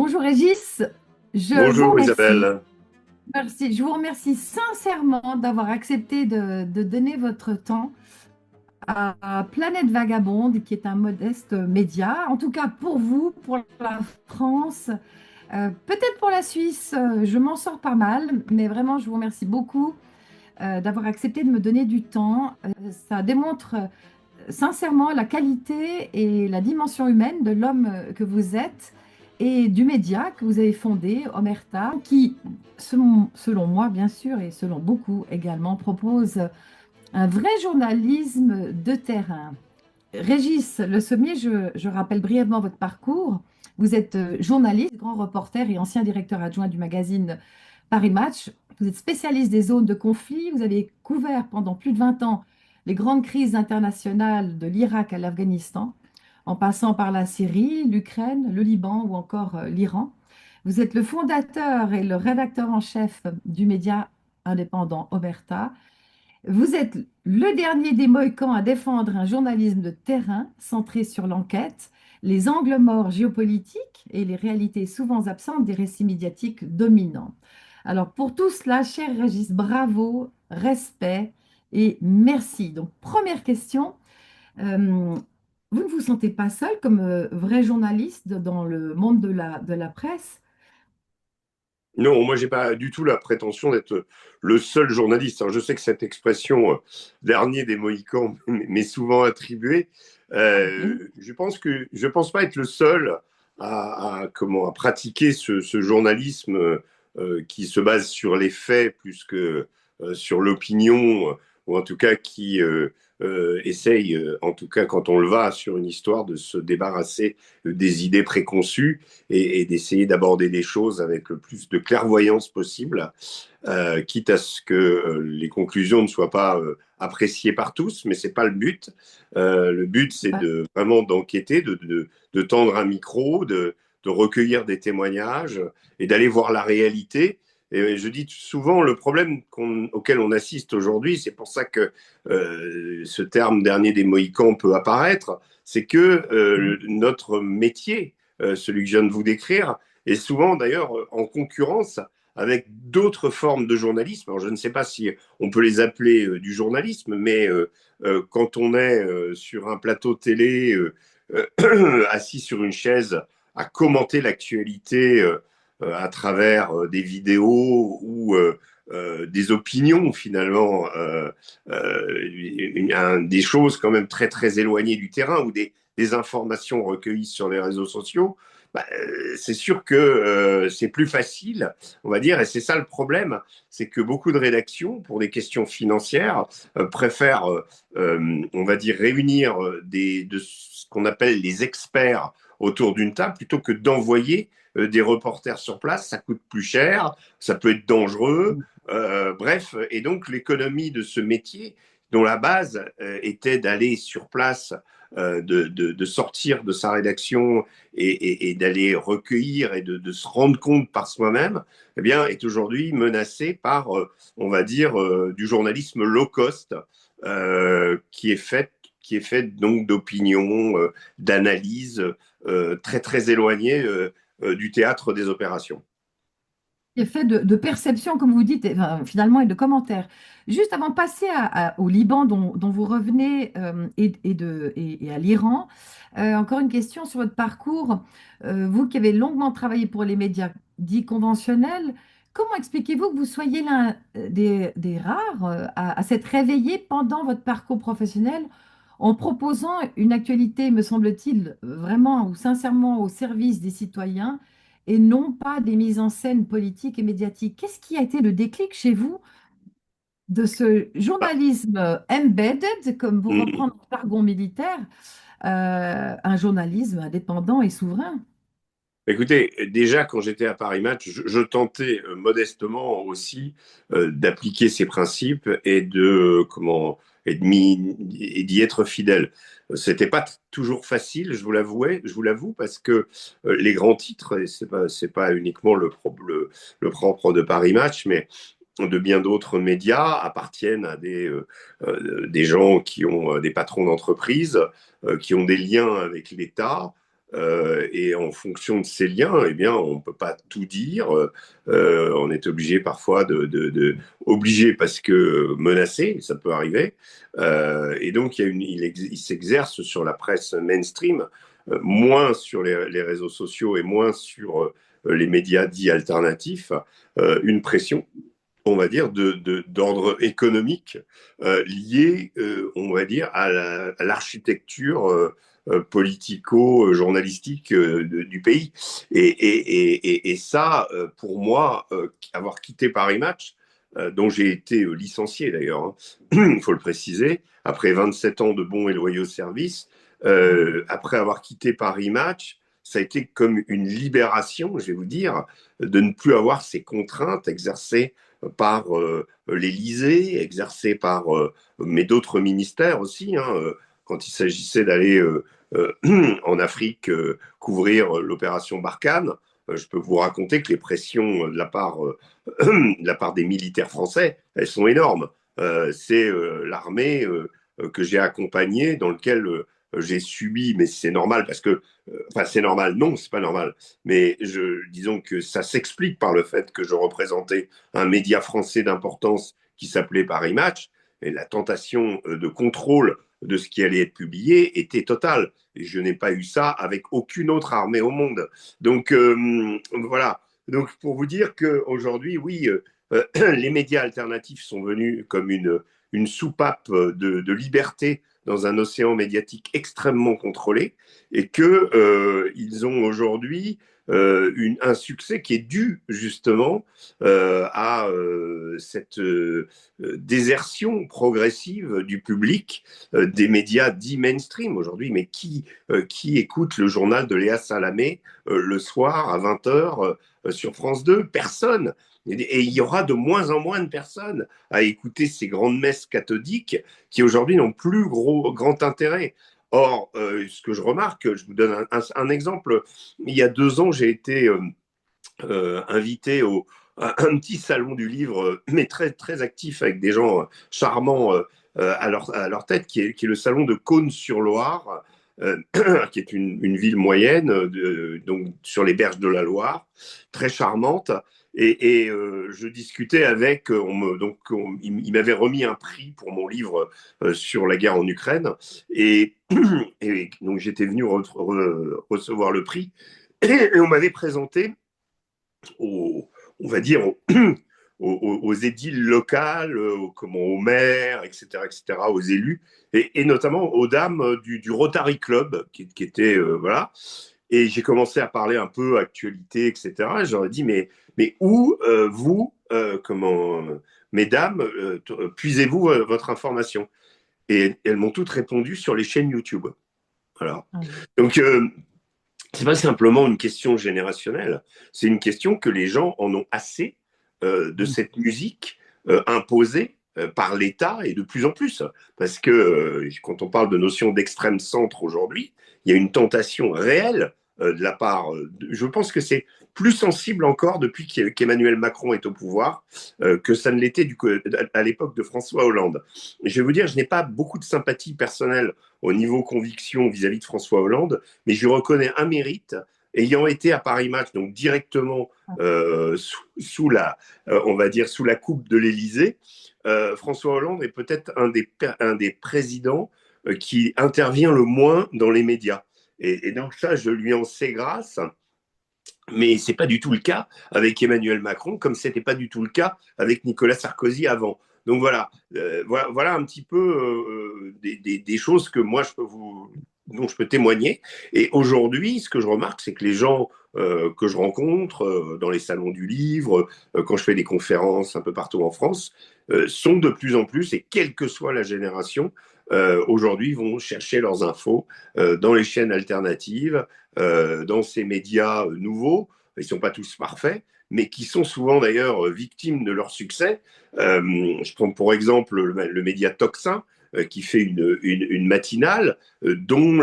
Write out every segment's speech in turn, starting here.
Bonjour Régis, je vous Bonjour remercie. Isabelle. Je vous remercie sincèrement d'avoir accepté de donner votre temps à Planète Vagabonde, qui est un modeste média. En tout cas pour vous, pour la France, peut-être pour la Suisse, je m'en sors pas mal, mais vraiment je vous remercie beaucoup d'avoir accepté de me donner du temps. Ça démontre sincèrement la qualité et la dimension humaine de l'homme que vous êtes et du média que vous avez fondé, Omerta, qui, selon moi bien sûr et selon beaucoup également, propose un vrai journalisme de terrain. Régis Le Sommier, je rappelle brièvement votre parcours. Vous êtes journaliste, grand reporter et ancien directeur adjoint du magazine Paris Match. Vous êtes spécialiste des zones de conflit. Vous avez couvert pendant plus de 20 ans les grandes crises internationales de l'Irak à l'Afghanistan, en passant par la Syrie, l'Ukraine, le Liban ou encore l'Iran. Vous êtes le fondateur et le rédacteur en chef du média indépendant Omerta. Vous êtes le dernier des Mohicans à défendre un journalisme de terrain centré sur l'enquête, les angles morts géopolitiques et les réalités souvent absentes des récits médiatiques dominants. Alors pour tout cela, cher Régis, bravo, respect et merci. Donc première question, euh, vous ne vous sentez pas seul comme vrai journaliste dans le monde de la presse? Non, moi, j'ai pas du tout la prétention d'être le seul journaliste. Alors, je sais que cette expression dernier des Mohicans m'est souvent attribuée. Ok. Je pense pas être le seul à pratiquer ce journalisme qui se base sur les faits plus que sur l'opinion, ou en tout cas qui essaye, en tout cas quand on le va sur une histoire, de se débarrasser des idées préconçues et d'essayer d'aborder des choses avec le plus de clairvoyance possible, quitte à ce que les conclusions ne soient pas appréciées par tous, mais c'est pas le but. Le but, c'est Ouais. vraiment d'enquêter, de tendre un micro, de recueillir des témoignages et d'aller voir la réalité. Et je dis souvent, le problème auquel on assiste aujourd'hui, c'est pour ça que ce terme dernier des Mohicans peut apparaître, c'est que notre métier, celui que je viens de vous décrire, est souvent d'ailleurs en concurrence avec d'autres formes de journalisme. Alors, je ne sais pas si on peut les appeler du journalisme, mais quand on est sur un plateau télé, assis sur une chaise, à commenter l'actualité à travers des vidéos ou des opinions finalement, des choses quand même très très éloignées du terrain ou des informations recueillies sur les réseaux sociaux, bah, c'est sûr que c'est plus facile, on va dire, et c'est ça le problème, c'est que beaucoup de rédactions, pour des questions financières, préfèrent, on va dire, réunir de ce qu'on appelle les experts autour d'une table plutôt que d'envoyer des reporters sur place. Ça coûte plus cher, ça peut être dangereux, bref, et donc l'économie de ce métier, dont la base était d'aller sur place, de sortir de sa rédaction et d'aller recueillir et de se rendre compte par soi-même, eh bien, est aujourd'hui menacée par, on va dire, du journalisme low cost, qui est fait donc d'opinions, d'analyses très très éloignées du théâtre des opérations. Effet de perception, comme vous dites, et, enfin, finalement, et de commentaires. Juste avant de passer au Liban, dont vous revenez, et à l'Iran, encore une question sur votre parcours. Vous qui avez longuement travaillé pour les médias dits conventionnels, comment expliquez-vous que vous soyez l'un des rares à s'être réveillé pendant votre parcours professionnel en proposant une actualité, me semble-t-il, vraiment ou sincèrement au service des citoyens? Et non pas des mises en scène politiques et médiatiques. Qu'est-ce qui a été le déclic chez vous de ce Ah, journalisme embedded, comme vous reprendre le jargon militaire, un journalisme indépendant et souverain? écoutez, déjà quand j'étais à Paris Match, je tentais modestement aussi d'appliquer ces principes et de comment et d'y être fidèle. C'était pas toujours facile, je vous l'avoue, parce que les grands titres, et c'est pas uniquement le propre de Paris Match, mais de bien d'autres médias appartiennent à des gens qui ont des patrons d'entreprise, qui ont des liens avec l'État. Et en fonction de ces liens, eh bien, on ne peut pas tout dire. On est obligé parfois obligé parce que menacé, ça peut arriver. Et donc, il s'exerce sur la presse mainstream, moins sur les réseaux sociaux et moins sur les médias dits alternatifs, une pression, on va dire, d'ordre économique liée, on va dire, à l'architecture politico-journalistique du pays. Et ça, pour moi, avoir quitté Paris Match, dont j'ai été licencié d'ailleurs, hein, il faut le préciser, après 27 ans de bons et loyaux services, après avoir quitté Paris Match, ça a été comme une libération, je vais vous dire, de ne plus avoir ces contraintes exercées par l'Élysée, exercées par mais d'autres ministères aussi, hein, quand il s'agissait d'aller en Afrique couvrir l'opération Barkhane. Je peux vous raconter que les pressions de la part des militaires français, elles sont énormes. C'est l'armée que j'ai accompagnée, dans lequel j'ai subi, mais c'est normal parce que, enfin c'est normal, non, c'est pas normal, mais disons que ça s'explique par le fait que je représentais un média français d'importance qui s'appelait Paris Match, et la tentation de contrôle de ce qui allait être publié était totale. Et je n'ai pas eu ça avec aucune autre armée au monde. Donc voilà. Donc pour vous dire qu'aujourd'hui, oui, les médias alternatifs sont venus comme une soupape de liberté dans un océan médiatique extrêmement contrôlé et que ils ont aujourd'hui un succès qui est dû justement à cette désertion progressive du public des médias dits mainstream aujourd'hui. Mais qui écoute le journal de Léa Salamé le soir à 20h sur France 2? Personne. Et il y aura de moins en moins de personnes à écouter ces grandes messes cathodiques qui aujourd'hui n'ont plus grand intérêt. Or, ce que je remarque, je vous donne un exemple. Il y a 2 ans, j'ai été invité à un petit salon du livre, mais très, très actif, avec des gens charmants à leur tête, qui est le salon de Cosne-sur-Loire, qui est une ville moyenne, donc sur les berges de la Loire, très charmante. Et je discutais avec, il m'avait remis un prix pour mon livre sur la guerre en Ukraine, et, et donc j'étais venu recevoir le prix, et on m'avait présenté on va dire, aux édiles locales, aux maires, etc., aux élus, et notamment aux dames du Rotary Club, qui étaient, voilà. Et j'ai commencé à parler un peu actualité, etc. Et j'aurais dit, mais où, vous, mesdames, puisez-vous votre information? Et elles m'ont toutes répondu sur les chaînes YouTube. Voilà. Donc, c'est pas simplement une question générationnelle, c'est une question que les gens en ont assez de cette musique imposée par l'État et de plus en plus. Parce que quand on parle de notion d'extrême centre aujourd'hui, il y a une tentation réelle de la part. Je pense que c'est plus sensible encore depuis qu'Emmanuel Macron est au pouvoir que ça ne l'était à l'époque de François Hollande. Je vais vous dire, je n'ai pas beaucoup de sympathie personnelle au niveau conviction vis-à-vis de François Hollande, mais je reconnais un mérite, ayant été à Paris Match, donc directement sous on va dire, sous la coupe de l'Élysée. François Hollande est peut-être un des présidents qui intervient le moins dans les médias. Et donc ça, je lui en sais grâce. Mais ce n'est pas du tout le cas avec Emmanuel Macron, comme ce n'était pas du tout le cas avec Nicolas Sarkozy avant. Donc voilà, voilà un petit peu des choses que moi dont je peux témoigner. Et aujourd'hui, ce que je remarque, c'est que les gens que je rencontre dans les salons du livre, quand je fais des conférences un peu partout en France, sont de plus en plus, et quelle que soit la génération, aujourd'hui vont chercher leurs infos dans les chaînes alternatives, dans ces médias nouveaux. Ils ne sont pas tous parfaits, mais qui sont souvent d'ailleurs victimes de leur succès. Je prends pour exemple le média Toxin, qui fait une matinale dont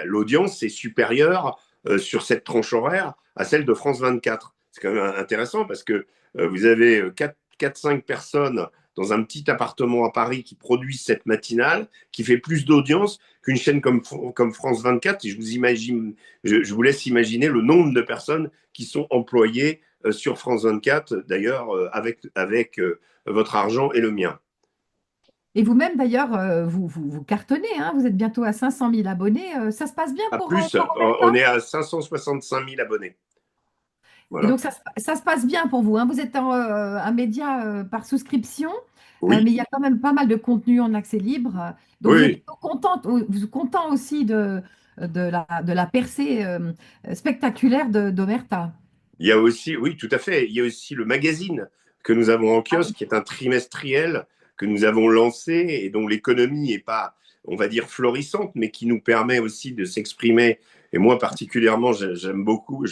l'audience est supérieure sur cette tranche horaire à celle de France 24. C'est quand même intéressant parce que vous avez 4-5 personnes dans un petit appartement à Paris qui produit cette matinale, qui fait plus d'audience qu'une chaîne comme France 24. Et je vous laisse imaginer le nombre de personnes qui sont employées sur France 24, d'ailleurs, avec votre argent et le mien. Et vous-même, d'ailleurs, vous cartonnez, hein, vous êtes bientôt à 500 000 abonnés. Ça se passe bien À plus, pour on Omerta? est à 565 000 abonnés. Et Voilà. donc, ça se passe bien pour vous, hein. Vous êtes un média par souscription, Oui, mais il y a quand même pas mal de contenu en accès libre. Donc, vous êtes oui. plutôt content aussi de la percée spectaculaire d'Omerta. Il y a aussi, oui, tout à fait. Il y a aussi le magazine que nous avons en kiosque, qui est un trimestriel que nous avons lancé et dont l'économie n'est pas, on va dire, florissante, mais qui nous permet aussi de s'exprimer. Et moi, particulièrement, j'aime beaucoup,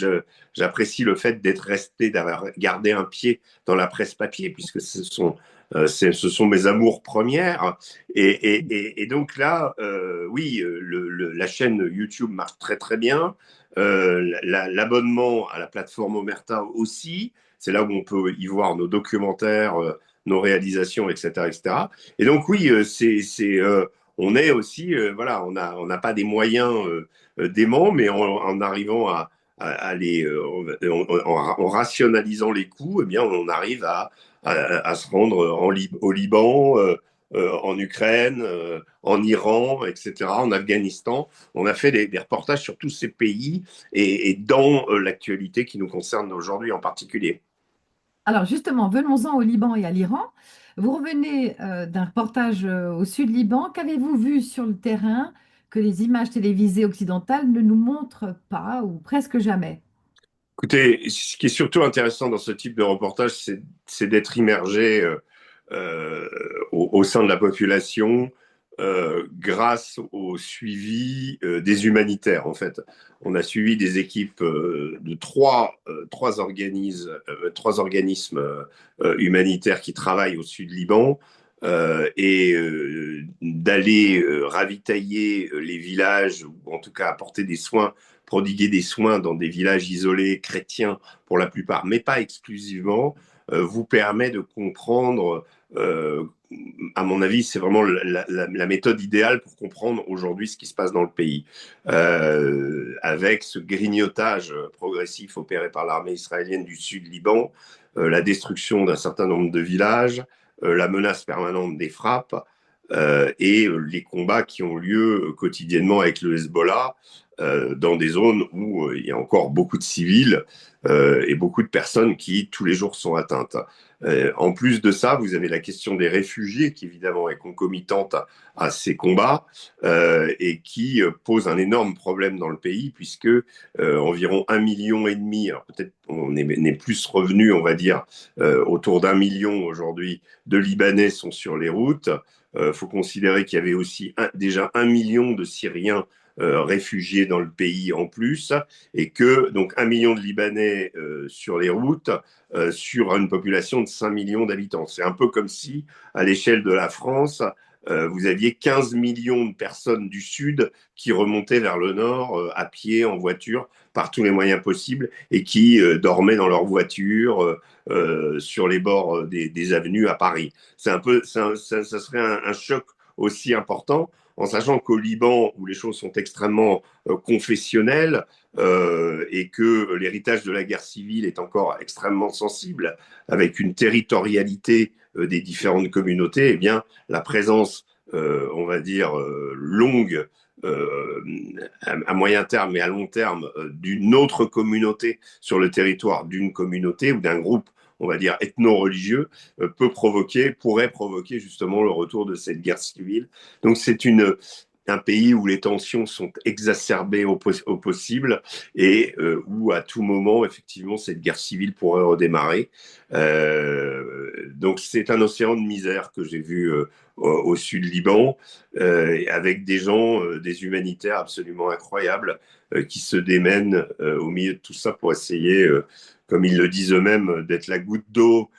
j'apprécie le fait d'être resté, d'avoir gardé un pied dans la presse papier, puisque ce sont mes amours premières. Et donc là, oui, la chaîne YouTube marche très, très bien. L'abonnement à la plateforme Omerta aussi. C'est là où on peut y voir nos documentaires, nos réalisations, etc., etc. Et donc oui, on est aussi, voilà, on n'a pas des moyens déments, mais en arrivant à les, en rationalisant les coûts, eh bien, on arrive à se rendre au Liban, en Ukraine, en Iran, etc., en Afghanistan. On a fait des reportages sur tous ces pays et dans l'actualité qui nous concerne aujourd'hui en particulier. Alors justement, venons-en au Liban et à l'Iran. Vous revenez d'un reportage au sud Liban. Qu'avez-vous vu sur le terrain que les images télévisées occidentales ne nous montrent pas ou presque jamais? Écoutez, ce qui est surtout intéressant dans ce type de reportage, c'est d'être immergé au sein de la population grâce au suivi des humanitaires. En fait, on a suivi des équipes de trois organismes humanitaires qui travaillent au sud Liban. Et d'aller ravitailler les villages, ou en tout cas apporter des soins, prodiguer des soins dans des villages isolés chrétiens pour la plupart, mais pas exclusivement, vous permet de comprendre, à mon avis, c'est vraiment la méthode idéale pour comprendre aujourd'hui ce qui se passe dans le pays. Avec ce grignotage progressif opéré par l'armée israélienne du sud Liban, la destruction d'un certain nombre de villages, la menace permanente des frappes et les combats qui ont lieu quotidiennement avec le Hezbollah dans des zones où il y a encore beaucoup de civils et beaucoup de personnes qui tous les jours sont atteintes. En plus de ça, vous avez la question des réfugiés qui évidemment est concomitante à ces combats et qui pose un énorme problème dans le pays puisque environ 1,5 million, alors peut-être on est plus revenu, on va dire, autour d'1 million aujourd'hui de Libanais sont sur les routes. Faut considérer qu'il y avait aussi déjà 1 million de Syriens réfugiés dans le pays en plus, et que donc 1 million de Libanais sur les routes sur une population de 5 millions d'habitants. C'est un peu comme si, à l'échelle de la France, vous aviez 15 millions de personnes du Sud qui remontaient vers le Nord à pied, en voiture, par tous les moyens possibles, et qui dormaient dans leur voiture sur les bords des avenues à Paris. C'est un peu, ça serait un choc aussi important, en sachant qu'au Liban, où les choses sont extrêmement confessionnelles et que l'héritage de la guerre civile est encore extrêmement sensible, avec une territorialité des différentes communautés, eh bien, la présence, on va dire, longue, à moyen terme et à long terme, d'une autre communauté sur le territoire d'une communauté ou d'un groupe, on va dire, ethno-religieux, pourrait provoquer justement le retour de cette guerre civile. Donc c'est un pays où les tensions sont exacerbées au possible et où à tout moment, effectivement, cette guerre civile pourrait redémarrer. Donc c'est un océan de misère que j'ai vu au sud Liban, avec des gens, des humanitaires absolument incroyables qui se démènent au milieu de tout ça pour essayer, comme ils le disent eux-mêmes, d'être la goutte d'eau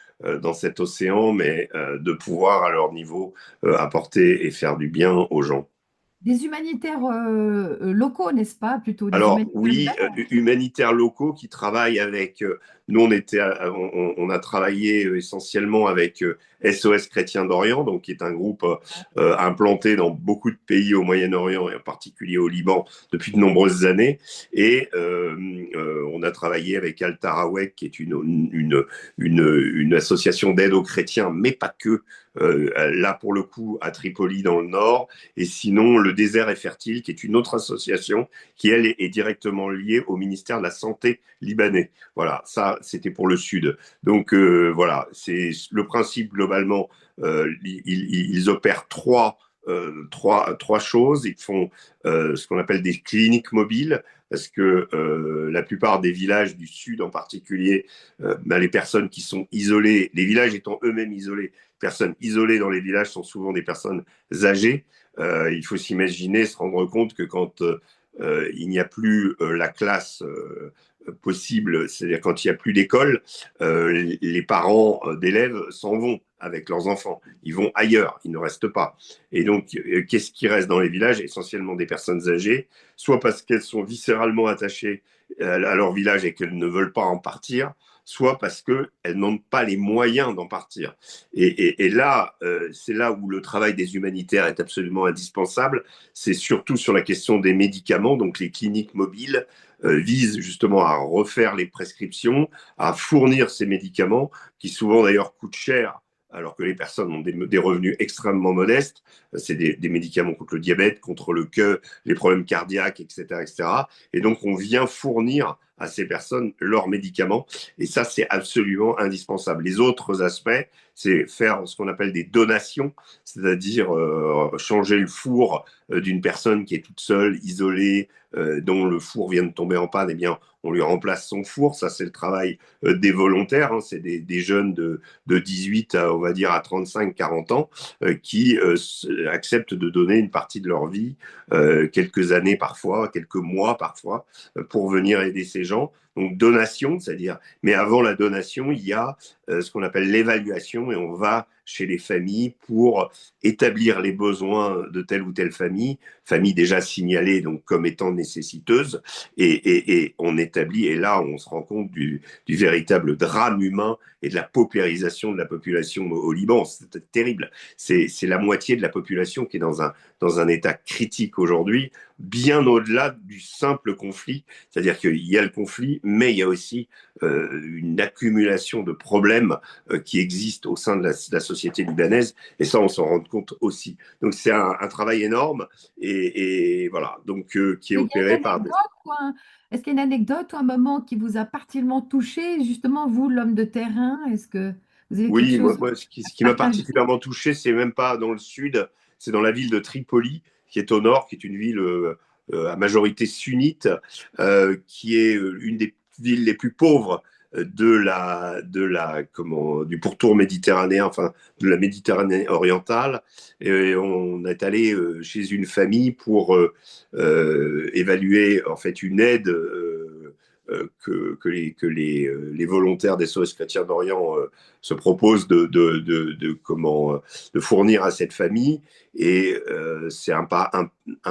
dans cet océan, mais de pouvoir à leur niveau apporter et faire du bien aux gens. des humanitaires locaux, n'est-ce pas? Plutôt des Alors humanitaires oui, libanais. humanitaires locaux qui travaillent avec. Nous, on a travaillé essentiellement avec SOS Chrétiens d'Orient, donc qui est un groupe implanté dans beaucoup de pays au Moyen-Orient et en particulier au Liban depuis de nombreuses années. Et on a travaillé avec Al Tarawek, qui est une association d'aide aux chrétiens, mais pas que. Là, pour le coup, à Tripoli dans le nord. Et sinon, le désert est fertile, qui est une autre association qui, elle, est directement liée au ministère de la Santé libanais. Voilà, ça, c'était pour le Sud. Donc, voilà, c'est le principe globalement. Ils opèrent trois choses. Ils font ce qu'on appelle des cliniques mobiles, parce que la plupart des villages du Sud en particulier, les personnes qui sont isolées, les villages étant eux-mêmes isolés, personnes isolées dans les villages sont souvent des personnes âgées. Il faut s'imaginer, se rendre compte que quand il n'y a plus la classe possible, c'est-à-dire quand il n'y a plus d'école, les parents d'élèves s'en vont avec leurs enfants. Ils vont ailleurs, ils ne restent pas. Et donc, qu'est-ce qui reste dans les villages? Essentiellement des personnes âgées, soit parce qu'elles sont viscéralement attachées à leur village et qu'elles ne veulent pas en partir, soit parce qu'elles n'ont pas les moyens d'en partir. Et là, c'est là où le travail des humanitaires est absolument indispensable. C'est surtout sur la question des médicaments. Donc les cliniques mobiles visent justement à refaire les prescriptions, à fournir ces médicaments qui souvent d'ailleurs coûtent cher alors que les personnes ont des revenus extrêmement modestes. C'est des médicaments contre le diabète, contre le cœur, les problèmes cardiaques, etc., etc. Et donc, on vient fournir à ces personnes leurs médicaments. Et ça, c'est absolument indispensable. Les autres aspects, c'est faire ce qu'on appelle des donations, c'est-à-dire changer le four d'une personne qui est toute seule, isolée, dont le four vient de tomber en panne, eh bien, on lui remplace son four. Ça, c'est le travail des volontaires. Hein. C'est des jeunes de 18 à, on va dire, à 35, 40 ans qui acceptent de donner une partie de leur vie, quelques années parfois, quelques mois parfois, pour venir aider ces gens. Donc, donation, c'est-à-dire, mais avant la donation, il y a ce qu'on appelle l'évaluation et on va chez les familles pour établir les besoins de telle ou telle famille déjà signalée donc comme étant nécessiteuse et on établit et là on se rend compte du véritable drame humain et de la paupérisation de la population au Liban. C'est terrible. C'est la moitié de la population qui est dans un état critique aujourd'hui, bien au-delà du simple conflit. C'est-à-dire qu'il y a le conflit, mais il y a aussi une accumulation de problèmes qui existent au sein de la société libanaise, et ça, on s'en rend compte aussi. Donc, c'est un travail énorme, et voilà, donc qui est Il y a opéré une par... anecdote est-ce qu'il y a une anecdote ou un moment qui vous a particulièrement touché, justement, vous, l'homme de terrain? Est-ce que vous avez quelque Oui, chose moi à ce qui m'a partager? particulièrement touché, c'est même pas dans le sud, c'est dans la ville de Tripoli, qui est au nord, qui est une ville à majorité sunnite, qui est une des villes les plus pauvres du pourtour méditerranéen, enfin de la Méditerranée orientale. Et on est allé chez une famille pour évaluer en fait une aide les volontaires des SOS Chrétiens d'Orient se proposent de fournir à cette famille. Et c'est un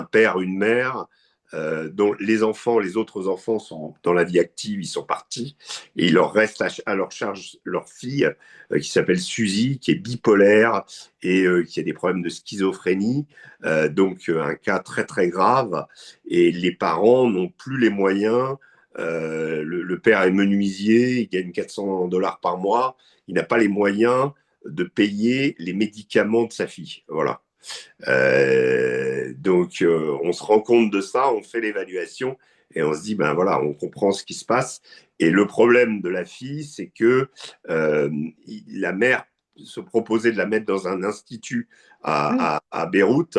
père, une mère, dont les autres enfants sont dans la vie active, ils sont partis, et il leur reste à leur charge leur fille, qui s'appelle Suzy, qui est bipolaire et qui a des problèmes de schizophrénie, donc un cas très très grave, et les parents n'ont plus les moyens. Le père est menuisier, il gagne 400 $ par mois, il n'a pas les moyens de payer les médicaments de sa fille. Voilà. Donc, on se rend compte de ça, on fait l'évaluation et on se dit, ben voilà, on comprend ce qui se passe. Et le problème de la fille, c'est que euh, la mère se proposait de la mettre dans un institut Oui. à Beyrouth.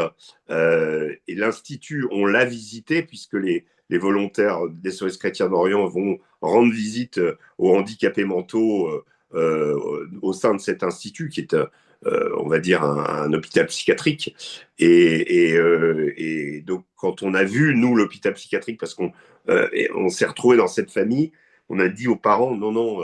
Et l'institut, on l'a visité puisque les volontaires des SOS Chrétiens d'Orient vont rendre visite aux handicapés mentaux au sein de cet institut qui est on va dire, un hôpital psychiatrique. Et donc, quand on a vu, nous, l'hôpital psychiatrique, parce qu'on on s'est retrouvé dans cette famille, on a dit aux parents, non, non,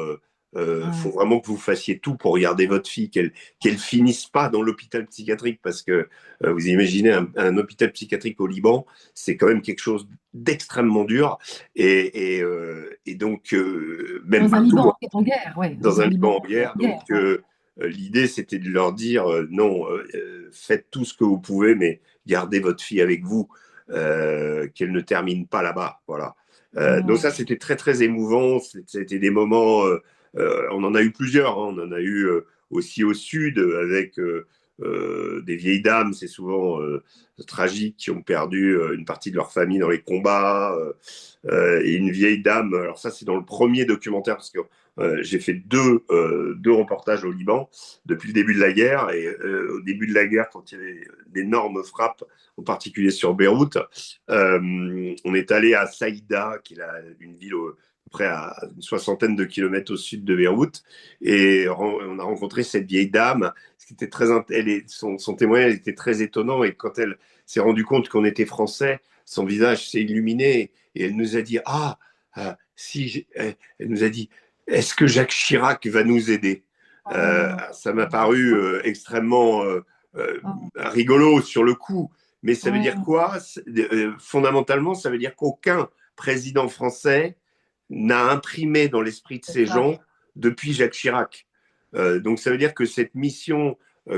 Faut vraiment que vous fassiez tout pour garder votre fille, qu'elle finisse pas dans l'hôpital psychiatrique, parce que vous imaginez un hôpital psychiatrique au Liban, c'est quand même quelque chose d'extrêmement dur, et donc même Dans un partout, Liban hein, en guerre, oui, dans dans un un Liban Liban en guerre. en Donc guerre, ouais. l'idée, c'était de leur dire non, faites tout ce que vous pouvez, mais gardez votre fille avec vous, qu'elle ne termine pas là-bas. Voilà. Donc Ouais. ça, c'était très, très émouvant. C'était des moments, on en a eu plusieurs, hein. On en a eu aussi au sud avec des vieilles dames, c'est souvent tragique, qui ont perdu une partie de leur famille dans les combats. Et une vieille dame, alors ça, c'est dans le premier documentaire, parce que j'ai fait deux reportages au Liban depuis le début de la guerre. Et au début de la guerre, quand il y avait d'énormes frappes, en particulier sur Beyrouth, on est allé à Saïda, qui est une ville près à une soixantaine de kilomètres au sud de Beyrouth. Et on a rencontré cette vieille dame. Ce qui était son témoignage était très étonnant. Et quand elle s'est rendue compte qu'on était français, son visage s'est illuminé. Et elle nous a dit, si, elle nous a dit, est-ce que Jacques Chirac va nous aider? Oh, Ça m'a paru extrêmement oh, rigolo sur le coup, mais ça veut dire ouais, quoi? Fondamentalement, ça veut dire qu'aucun président français n'a imprimé dans l'esprit de c'est ces ça. gens depuis Jacques Chirac. Donc ça veut dire que cette mission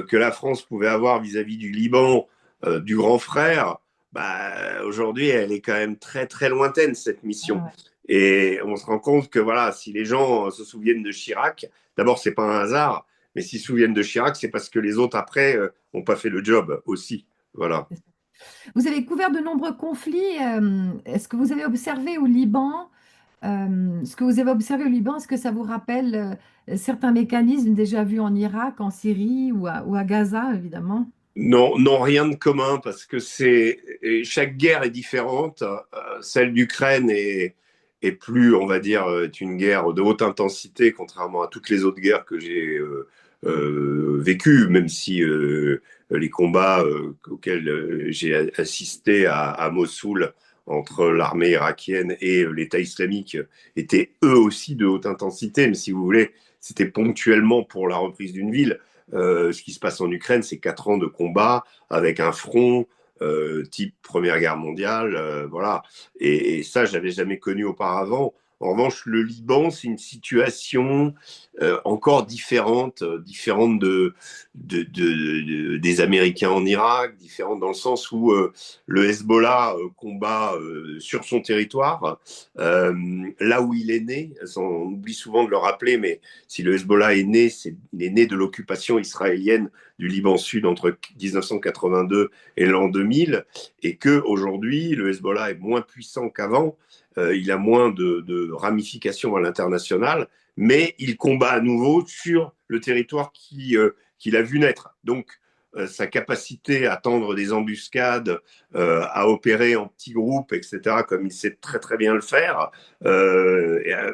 que la France pouvait avoir vis-à-vis du Liban, du grand frère, bah, aujourd'hui, elle est quand même très très lointaine, cette Ouais, mission. ouais. Et on se rend compte que voilà, si les gens se souviennent de Chirac, d'abord, c'est pas un hasard, mais s'ils se souviennent de Chirac, c'est parce que les autres après n'ont pas fait le job aussi. Voilà. Vous avez couvert de nombreux conflits. Est-ce que vous avez observé au Liban, ce que vous avez observé au Liban, est-ce que ça vous rappelle certains mécanismes déjà vus en Irak, en Syrie ou à Gaza, évidemment? Non, non, rien de commun, parce que chaque guerre est différente. Celle d'Ukraine est plus, on va dire, est une guerre de haute intensité, contrairement à toutes les autres guerres que j'ai vécues, même si les combats auxquels j'ai assisté à Mossoul entre l'armée irakienne et l'État islamique étaient eux aussi de haute intensité, mais si vous voulez, c'était ponctuellement pour la reprise d'une ville. Ce qui se passe en Ukraine, c'est 4 ans de combat avec un front type Première Guerre mondiale, voilà. Et ça, je n'avais jamais connu auparavant. En revanche, le Liban, c'est une situation encore différente, différente des Américains en Irak, différente dans le sens où le Hezbollah combat sur son territoire, là où il est né. On oublie souvent de le rappeler, mais si le Hezbollah est né, il est né de l'occupation israélienne du Liban Sud entre 1982 et l'an 2000, et que aujourd'hui le Hezbollah est moins puissant qu'avant, il a moins de ramifications à l'international, mais il combat à nouveau sur le territoire qu'il a vu naître. Donc sa capacité à tendre des embuscades, à opérer en petits groupes, etc., comme il sait très très bien le faire,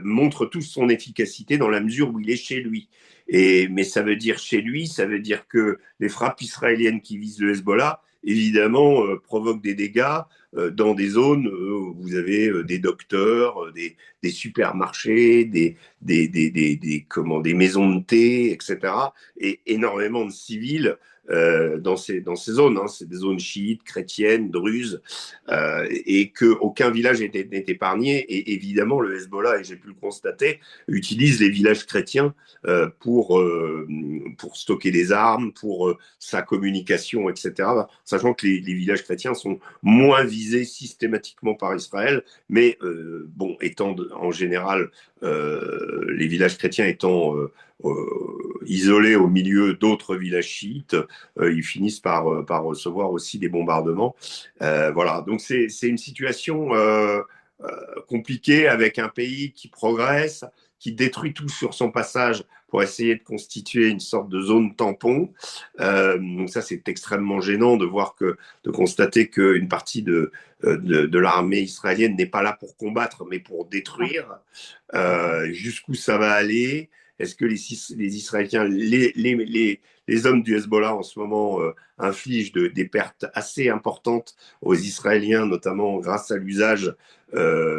montre toute son efficacité dans la mesure où il est chez lui. Mais ça veut dire chez lui, ça veut dire que les frappes israéliennes qui visent le Hezbollah, évidemment, provoquent des dégâts dans des zones où vous avez des docteurs, des supermarchés, des maisons de thé, etc. Et énormément de civils dans ces zones. Hein. C'est des zones chiites, chrétiennes, druzes, et qu'aucun village n'est épargné. Et évidemment, le Hezbollah, et j'ai pu le constater, utilise les villages chrétiens pour stocker des armes, pour sa communication, etc. Sachant que les villages chrétiens sont moins visés systématiquement par Israël, mais bon, en général, les villages chrétiens étant isolés au milieu d'autres villages chiites, ils finissent par recevoir aussi des bombardements. Voilà, donc c'est une situation compliquée avec un pays qui progresse, qui détruit tout sur son passage pour essayer de constituer une sorte de zone tampon. Donc ça, c'est extrêmement gênant de constater qu'une partie de l'armée israélienne n'est pas là pour combattre, mais pour Ah, détruire. c'est ça. Jusqu'où ça va aller? Est-ce que les Israéliens, les hommes du Hezbollah en ce moment infligent des pertes assez importantes aux Israéliens, notamment grâce à l'usage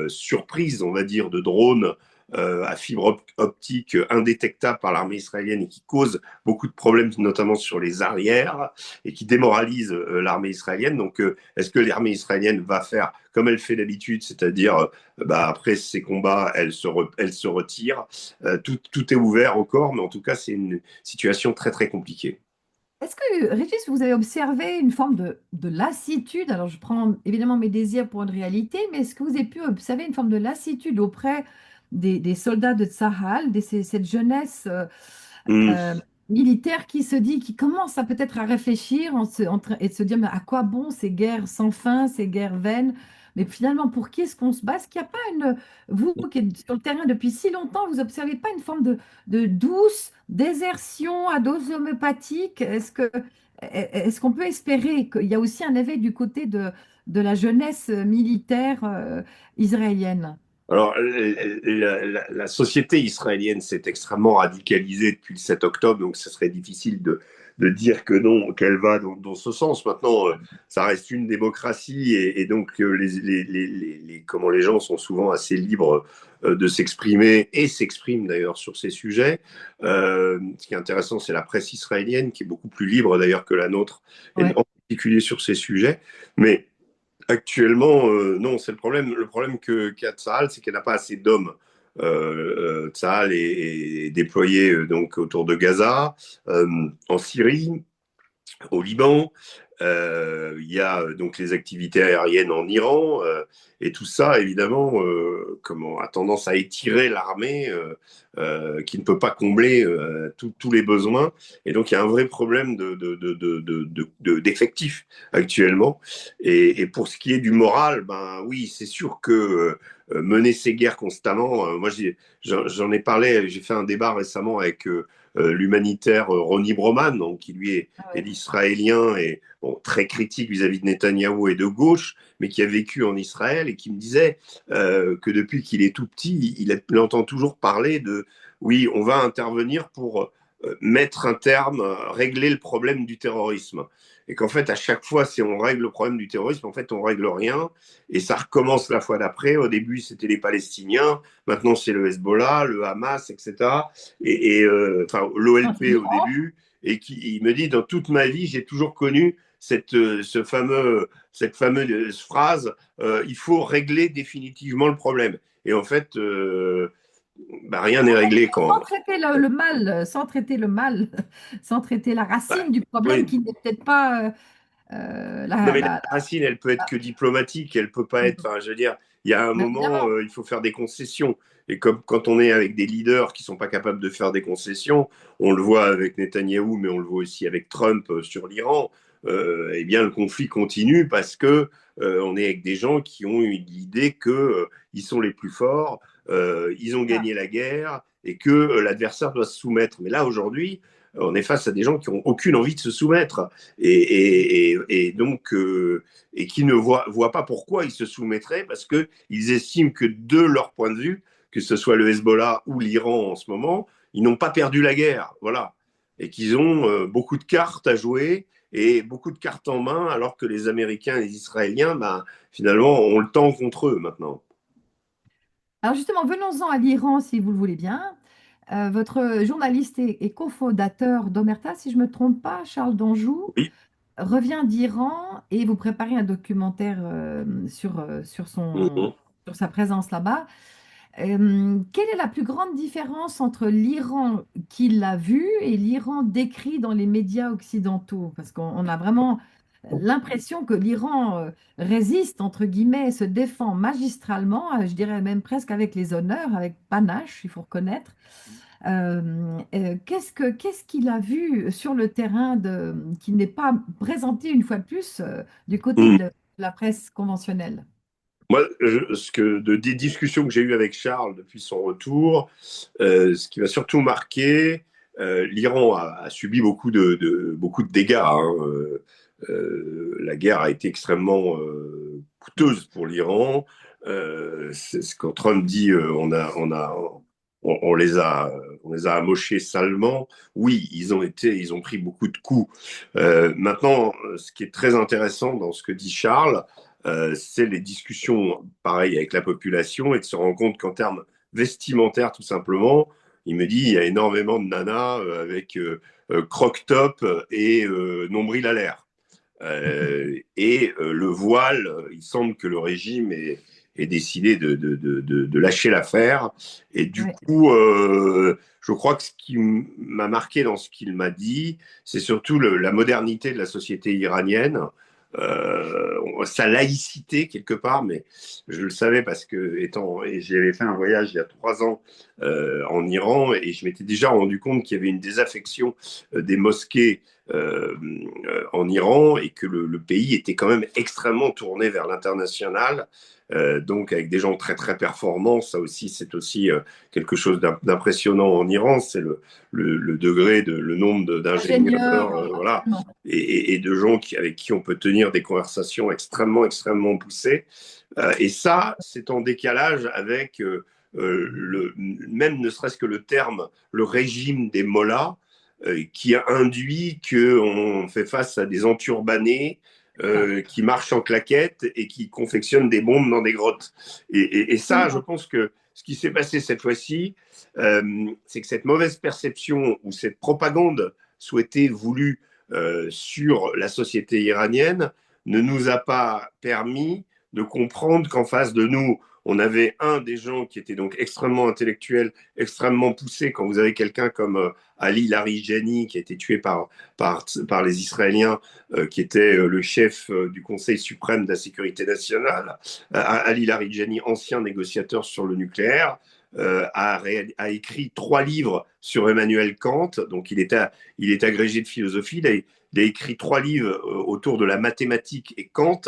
surprise, on va dire, de drones à fibre optique indétectable par l'armée israélienne et qui cause beaucoup de problèmes, notamment sur les arrières, et qui démoralise l'armée israélienne. Donc, est-ce que l'armée israélienne va faire comme elle fait d'habitude, c'est-à-dire après ces combats, elle se retire. Tout est ouvert encore, mais en tout cas, c'est une situation très très compliquée. Est-ce que, Régis, vous avez observé une forme de lassitude? Alors, je prends évidemment mes désirs pour une réalité, mais est-ce que vous avez pu observer une forme de lassitude auprès des soldats de Tsahal, cette jeunesse Mmh. euh, militaire qui se dit, qui commence à peut-être à réfléchir et de se dire, mais à quoi bon ces guerres sans fin, ces guerres vaines? Mais finalement, pour qui est-ce qu'on se bat? Est-ce qu'il n'y a pas vous qui êtes sur le terrain depuis si longtemps, vous observez pas une forme de douce désertion à dose homéopathique? Est-ce qu'on peut espérer qu'il y a aussi un éveil du côté de la jeunesse militaire israélienne? Alors, la société israélienne s'est extrêmement radicalisée depuis le 7 octobre, donc ce serait difficile de dire que non, qu'elle va dans ce sens. Maintenant, ça reste une démocratie et donc comment les gens sont souvent assez libres de s'exprimer et s'expriment d'ailleurs sur ces sujets. Ce qui est intéressant, c'est la presse israélienne qui est beaucoup plus libre d'ailleurs que la nôtre, et Ouais. en particulier sur ces sujets. Mais actuellement, non, c'est le problème. Le problème qu'a Tsahal, c'est qu'elle n'a pas assez d'hommes. Tsahal est déployé donc autour de Gaza, en Syrie, au Liban. Il y a donc les activités aériennes en Iran, et tout ça, évidemment, a tendance à étirer l'armée qui ne peut pas combler tous les besoins. Et donc, il y a un vrai problème d'effectifs actuellement. Et pour ce qui est du moral, ben oui, c'est sûr que mener ces guerres constamment, moi j'en ai parlé, j'ai fait un débat récemment avec l'humanitaire Ronnie Broman, donc, qui lui Ah est ouais. israélien et bon, très critique vis-à-vis de Netanyahou et de gauche, mais qui a vécu en Israël et qui me disait que depuis qu'il est tout petit, il entend toujours parler de oui, on va intervenir pour mettre un terme, régler le problème du terrorisme. Et qu'en fait, à chaque fois, si on règle le problème du terrorisme, en fait, on règle rien. Et ça recommence la fois d'après. Au début, c'était les Palestiniens. Maintenant, c'est le Hezbollah, le Hamas, etc. Enfin, l'OLP au L'Iran. début. Et il me dit, dans toute ma vie, j'ai toujours connu cette fameuse phrase, il faut régler définitivement le problème. Et en fait, rien n'est réglé Sans quand. traiter le mal, sans traiter le mal, sans traiter la Bah, racine du problème oui. qui n'est peut-être pas Non, mais la racine, elle peut être que diplomatique, elle peut pas être. Enfin, je veux dire, il y a un Bien moment, évidemment. il faut faire des concessions. Et comme quand on est avec des leaders qui sont pas capables de faire des concessions, on le voit avec Netanyahou, mais on le voit aussi avec Trump sur l'Iran. Eh bien, le conflit continue parce que on est avec des gens qui ont eu l'idée que ils sont les plus forts, ils ont Ah. gagné la guerre et que l'adversaire doit se soumettre. Mais là, aujourd'hui, on est face à des gens qui ont aucune envie de se soumettre et donc et qui ne voient pas pourquoi ils se soumettraient parce qu'ils estiment que de leur point de vue, que ce soit le Hezbollah ou l'Iran en ce moment, ils n'ont pas perdu la guerre, voilà, et qu'ils ont beaucoup de cartes à jouer et beaucoup de cartes en main, alors que les Américains et les Israéliens, ben, finalement, ont le temps contre eux maintenant. Alors justement, venons-en à l'Iran, si vous le voulez bien. Votre journaliste et cofondateur d'Omerta, si je ne me trompe pas, Charles Danjou, Oui. revient d'Iran et vous préparez un documentaire Mhm. sur sa présence là-bas. Quelle est la plus grande différence entre l'Iran qu'il a vu et l'Iran décrit dans les médias occidentaux? Parce qu'on a vraiment l'impression que l'Iran résiste, entre guillemets, se défend magistralement, je dirais même presque avec les honneurs, avec panache, il faut reconnaître. Qu'est-ce qu'il a vu sur le terrain qui n'est pas présenté une fois de plus du côté Mhm. de la presse conventionnelle? Moi, des discussions que j'ai eues avec Charles depuis son retour, ce qui m'a surtout marqué, l'Iran a subi beaucoup de dégâts, hein. La guerre a été extrêmement coûteuse pour l'Iran. C'est ce quand Trump dit on les a amochés salement. Oui, ils ont pris beaucoup de coups. Maintenant, ce qui est très intéressant dans ce que dit Charles, c'est les discussions, pareil, avec la population et de se rendre compte qu'en termes vestimentaire tout simplement. Il me dit, il y a énormément de nanas avec croc-top et nombril à l'air. Le voile, il semble que le régime ait décidé de lâcher l'affaire. Et du Ouais. coup, je crois que ce qui m'a marqué dans ce qu'il m'a dit, c'est surtout la modernité de la société iranienne, sa laïcité quelque part, mais je le savais parce que et j'avais fait un voyage il y a 3 ans en Iran et je m'étais déjà rendu compte qu'il y avait une désaffection des mosquées en Iran et que le pays était quand même extrêmement tourné vers l'international. Donc avec des gens très très performants, ça aussi c'est aussi quelque chose d'impressionnant en Iran, c'est le degré le nombre d'ingénieurs, Ingénieur, voilà, absolument. et de gens avec qui on peut tenir des conversations extrêmement extrêmement poussées. Et ça, c'est en décalage avec même ne serait-ce que le terme, le régime des mollahs, qui induit qu'on fait face à des enturbanés Ça, qui marchent en claquettes et qui confectionnent des bombes dans des grottes. Et ça, je absolument. pense que ce qui s'est passé cette fois-ci, c'est que cette mauvaise perception ou cette propagande souhaitée, voulue sur la société iranienne, ne nous a pas permis de comprendre qu'en face de nous, on avait des gens qui étaient donc extrêmement intellectuels, extrêmement poussés. Quand vous avez quelqu'un comme Ali Larijani, qui a été tué par les Israéliens, qui était le chef du Conseil suprême de la sécurité nationale, Ali Larijani, ancien négociateur sur le nucléaire, a écrit 3 livres sur Emmanuel Kant. Donc il est agrégé de philosophie. Il a écrit 3 livres autour de la mathématique et Kant.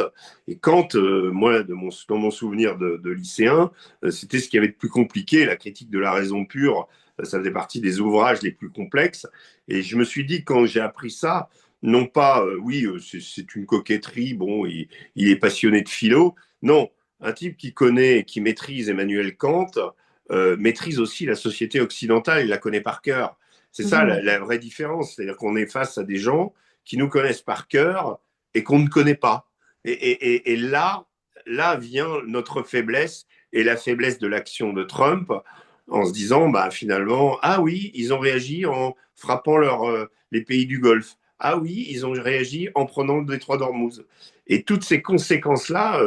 Et Kant, moi, dans mon souvenir de lycéen, c'était ce qui avait de plus compliqué. La critique de la raison pure, ça faisait partie des ouvrages les plus complexes. Et je me suis dit, quand j'ai appris ça, non pas, oui, c'est une coquetterie, bon, il est passionné de philo. Non, un type qui connaît, qui maîtrise Emmanuel Kant, maîtrise aussi la société occidentale, il la connaît par cœur. C'est ça Absolument. la vraie différence. C'est-à-dire qu'on est face à des gens qui nous connaissent par cœur et qu'on ne connaît pas. Et là vient notre faiblesse et la faiblesse de l'action de Trump en se disant, bah, finalement, ah oui, ils ont réagi en frappant les pays du Golfe. Ah oui, ils ont réagi en prenant le détroit d'Ormuz. Et toutes ces conséquences-là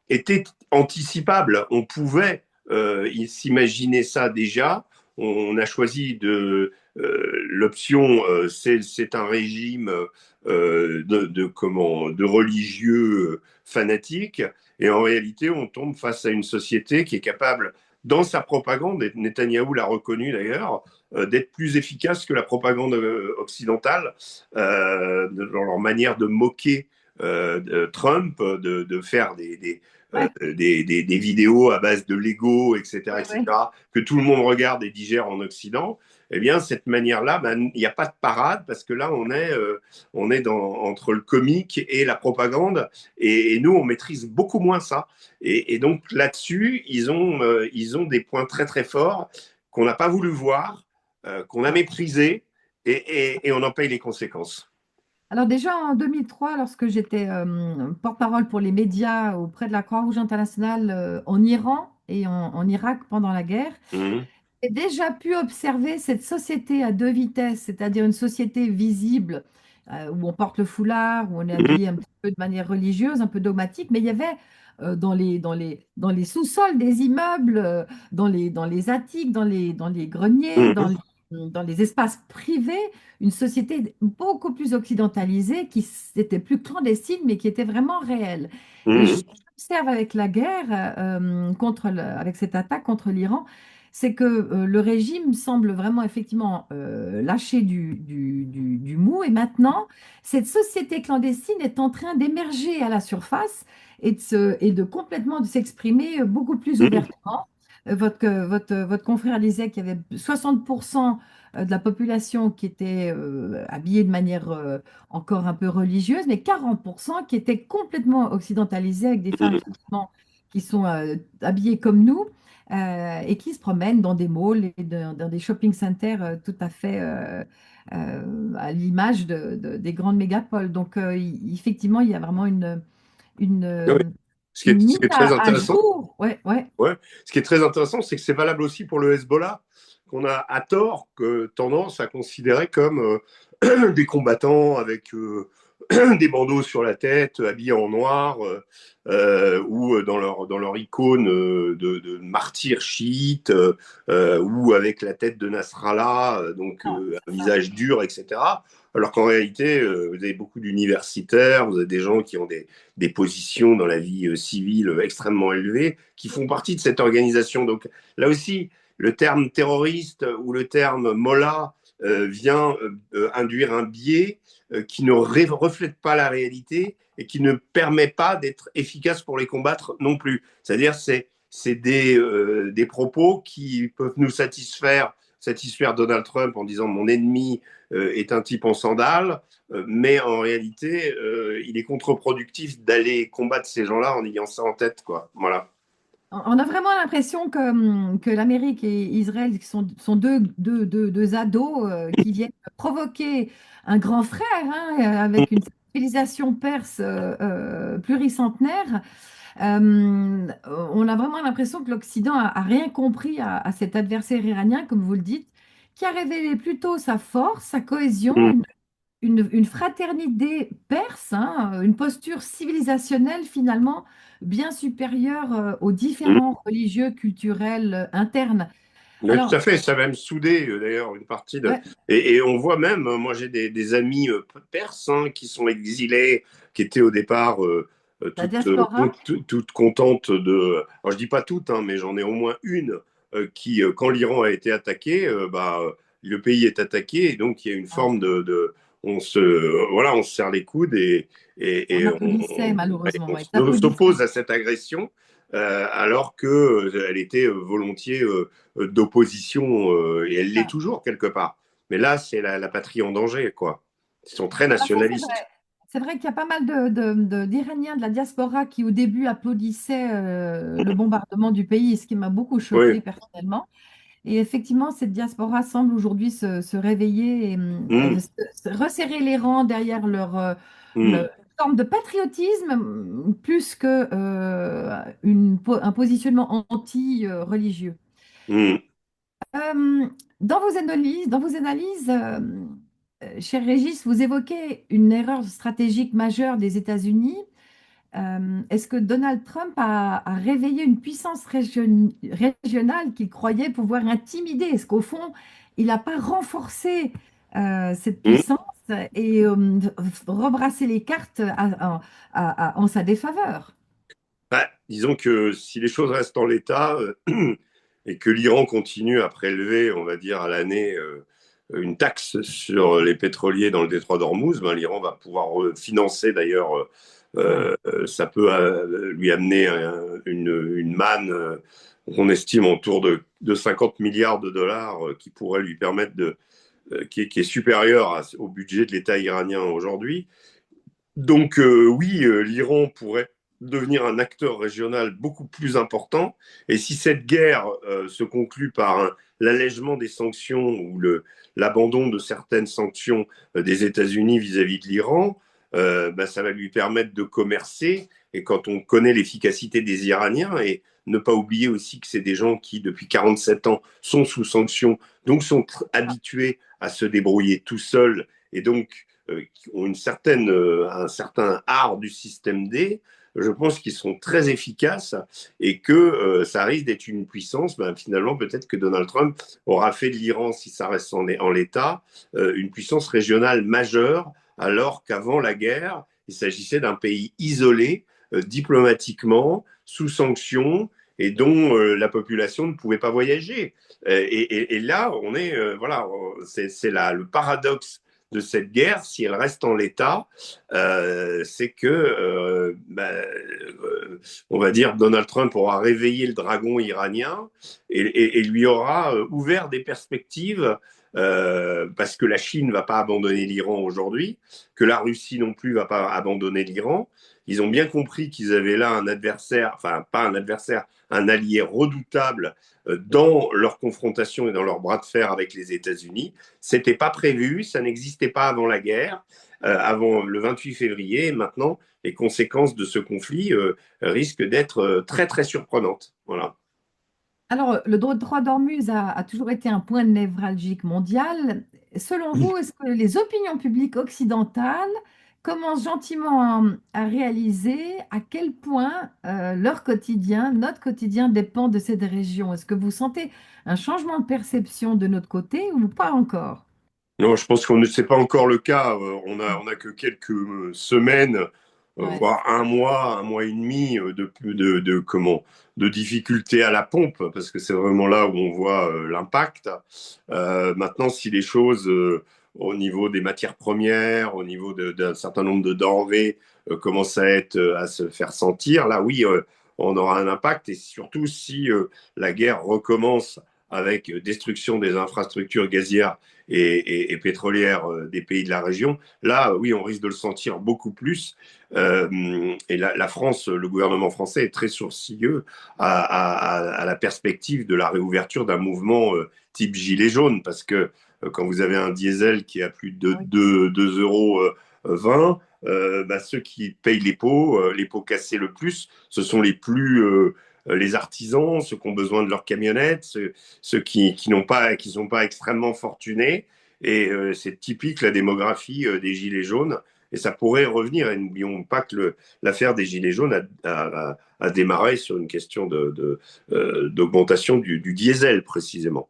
étaient anticipables. On pouvait s'imaginer ça déjà. On a choisi l'option, c'est un régime de religieux fanatiques. Et en réalité, on tombe face à une société qui est capable, dans sa propagande, et Netanyahou l'a reconnu d'ailleurs, d'être plus efficace que la propagande occidentale dans leur manière de moquer Trump, de faire Ouais, des vidéos à base de Lego, ouais, etc., ouais. etc., que tout le monde regarde et digère en Occident. Eh bien, cette manière-là, ben, il n'y a pas de parade parce que là, on est entre le comique et la propagande et nous, on maîtrise beaucoup moins ça. Et donc là-dessus, ils ont des points très très forts qu'on n'a pas voulu voir, qu'on a Ouais. méprisés et on en paye les conséquences. Alors déjà en 2003, lorsque j'étais porte-parole pour les médias auprès de la Croix-Rouge internationale en Iran et en Irak pendant la guerre, Mmh. j'ai déjà pu observer cette société à 2 vitesses, c'est-à-dire une société visible où on porte le foulard, où on est Mmh. habillé un petit peu de manière religieuse, un peu dogmatique, mais il y avait dans les sous-sols des immeubles, dans les attiques, dans les greniers, Mmh. dans les espaces privés, une société beaucoup plus occidentalisée qui était plus clandestine, mais qui était vraiment réelle. Et Mmh. j'observe avec la guerre, avec cette attaque contre l'Iran, c'est que le régime semble vraiment effectivement lâcher du mou. Et maintenant, cette société clandestine est en train d'émerger à la surface et de complètement de s'exprimer beaucoup plus Mmh. ouvertement. Votre confrère disait qu'il y avait 60% de la population qui était habillée de manière encore un peu religieuse, mais 40% qui étaient complètement occidentalisées avec des femmes Mmh. effectivement, qui sont habillées comme nous et qui se promènent dans des malls et dans des shopping centers tout à fait à l'image des grandes mégapoles. Donc, effectivement, il y a vraiment une, Ouais. Ce qui est très à intéressant, jour. Ouais, ouais. ouais, ce qui est très intéressant, c'est que c'est valable aussi pour le Hezbollah, qu'on a à tort tendance à considérer comme des combattants avec des bandeaux sur la tête, habillés en noir, ou dans leur icône de martyrs chiites, ou avec la tête de Nasrallah, donc Non, un c'est ça. visage dur, etc. Alors qu'en réalité, vous avez beaucoup d'universitaires, vous avez des gens qui ont des positions dans la vie civile extrêmement élevées, qui font partie de cette organisation. Donc là aussi, le terme terroriste ou le terme mollah vient induire un biais qui ne reflète pas la réalité et qui ne permet pas d'être efficace pour les combattre non plus. C'est-à-dire c'est des propos qui peuvent nous satisfaire Donald Trump en disant mon ennemi est un type en sandales, mais en réalité, il est contre-productif d'aller combattre ces gens-là en ayant ça en tête, quoi. Voilà. On a vraiment l'impression que l'Amérique et Israël sont deux ados qui viennent provoquer un grand frère, hein, avec une civilisation perse pluricentenaire. On a vraiment l'impression que l'Occident a rien compris à cet adversaire iranien, comme vous le dites, qui a révélé plutôt sa force, sa cohésion, Mm. une fraternité perse, hein, une posture civilisationnelle finalement bien supérieure aux Mm. différents religieux, culturels, internes. Mais tout Alors, à fait, ça va même souder d'ailleurs une partie de. ouais, Et on voit même, moi j'ai des amis perses hein, qui sont exilés, qui étaient au départ la diaspora, toutes contentes de. Alors je dis pas toutes, hein, mais j'en ai au moins une qui, quand l'Iran a été attaqué, le pays est attaqué et donc il y a une ah, forme voilà, on se serre les coudes on et applaudissait malheureusement, on ouais, t'applaudissais. s'oppose à cette agression alors qu'elle était volontiers d'opposition, et elle l'est toujours quelque part. Mais là, c'est la patrie en danger, quoi. Ils sont très Ah bah ça, c'est nationalistes. vrai. C'est vrai qu'il y a pas mal d'Iraniens de la diaspora qui, au début, applaudissaient le bombardement du pays, ce qui m'a beaucoup Oui. choqué personnellement. Et effectivement, cette diaspora semble aujourd'hui se réveiller et Mmh, resserrer les rangs derrière mmh, leur forme de patriotisme, plus que un positionnement anti-religieux. mmh, Dans vos analyses, cher Régis, vous évoquez une erreur stratégique majeure des États-Unis. Est-ce que Donald Trump a réveillé une puissance régionale qu'il croyait pouvoir intimider? Est-ce qu'au fond, il n'a pas renforcé cette mmh. puissance et rebrassé les cartes en sa défaveur? Bah, disons que si les choses restent en l'état et que l'Iran continue à prélever, on va dire, à l'année une taxe sur les pétroliers dans le détroit d'Ormuz, ben, l'Iran va pouvoir financer d'ailleurs, Ouais. ça peut lui amener une manne qu'on estime autour de 50 milliards de dollars qui pourrait lui permettre qui est supérieur au budget de l'État iranien aujourd'hui. Donc oui, l'Iran pourrait devenir un acteur régional beaucoup plus important. Et si cette guerre se conclut par l'allègement des sanctions ou l'abandon de certaines sanctions des États-Unis vis-à-vis de l'Iran, ça va lui permettre de commercer. Et quand on connaît l'efficacité des Iraniens, et ne pas oublier aussi que c'est des gens qui, depuis 47 ans, sont sous sanctions, donc sont habitués à se débrouiller tout seuls, et donc qui ont un certain art du système D, je pense qu'ils sont très efficaces et que ça risque d'être une puissance. Ben, finalement, peut-être que Donald Trump aura fait de l'Iran, si ça reste en l'état, une puissance régionale majeure, alors qu'avant la guerre, il s'agissait d'un pays isolé, diplomatiquement, sous sanctions, et dont la population ne pouvait pas voyager. Et là, on est, voilà, c'est le paradoxe de cette guerre, si elle reste en l'état, c'est que, on va dire, Donald Trump aura réveillé le dragon iranien et lui aura ouvert des perspectives. Parce que la Chine ne va pas abandonner l'Iran aujourd'hui, que la Russie non plus ne va pas abandonner l'Iran. Ils ont bien compris qu'ils avaient là un adversaire, enfin pas un adversaire, un allié redoutable dans leur confrontation et dans leur bras de fer avec les États-Unis. C'était pas prévu, ça n'existait pas avant la guerre, avant le 28 février. Et maintenant, les conséquences de ce conflit risquent d'être très très surprenantes. Voilà. Alors, le droit d'Ormuz a toujours été un point névralgique mondial. Selon vous, est-ce que les opinions publiques occidentales commencent gentiment à réaliser à quel point leur quotidien, notre quotidien dépend de cette région? Est-ce que vous sentez un changement de perception de notre côté ou pas encore? Non, je pense qu'on ne sait pas encore le cas. On a que quelques semaines, Ouais. voire un mois et demi comment, de difficultés à la pompe, parce que c'est vraiment là où on voit l'impact. Maintenant, si les choses au niveau des matières premières, au niveau d'un certain nombre de denrées commencent à se faire sentir, là, oui, on aura un impact. Et surtout si la guerre recommence avec destruction des infrastructures gazières et pétrolières des pays de la région, là, oui, on risque de le sentir beaucoup plus. Et la France, le gouvernement français est très sourcilleux à la perspective de la réouverture d'un mouvement type gilet jaune, parce que quand vous avez un diesel qui est à plus de Ah oui. 2 euros 20, bah, ceux qui payent les pots cassés le plus, ce sont les artisans, ceux qui ont besoin de leurs camionnettes, ceux qui n'ont pas, qui sont pas extrêmement fortunés. Et c'est typique la démographie des Gilets jaunes. Et ça pourrait revenir. Et n'oublions pas que l'affaire des Gilets jaunes a démarré sur une question d'augmentation du diesel, précisément.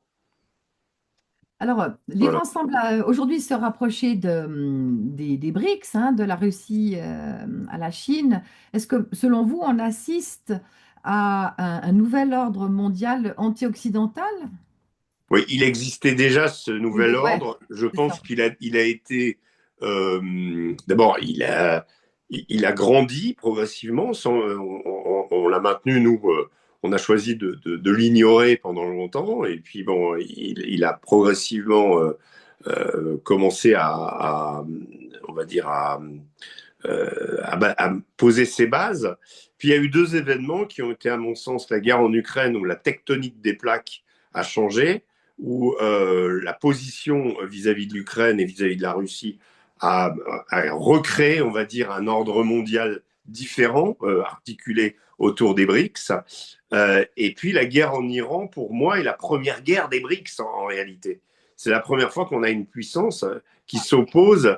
Alors, Voilà. l'Iran semble aujourd'hui se rapprocher des BRICS, hein, de la Russie à la Chine. Est-ce que, selon vous, on assiste à un nouvel ordre mondial anti-occidental? Oui, il existait déjà ce nouvel Ouais, ordre. Je c'est ça. pense il a été d'abord il a grandi progressivement. On l'a maintenu nous. On a choisi de l'ignorer pendant longtemps et puis bon, il a progressivement commencé on va dire à poser ses bases. Puis il y a eu deux événements qui ont été, à mon sens, la guerre en Ukraine, où la tectonique des plaques a changé, où la position vis-à-vis de l'Ukraine et vis-à-vis de la Russie a recréé, on va dire, un ordre mondial différent, articulé autour des BRICS. Et puis la guerre en Iran, pour moi, est la première guerre des BRICS en réalité. C'est la première fois qu'on a une puissance qui s'oppose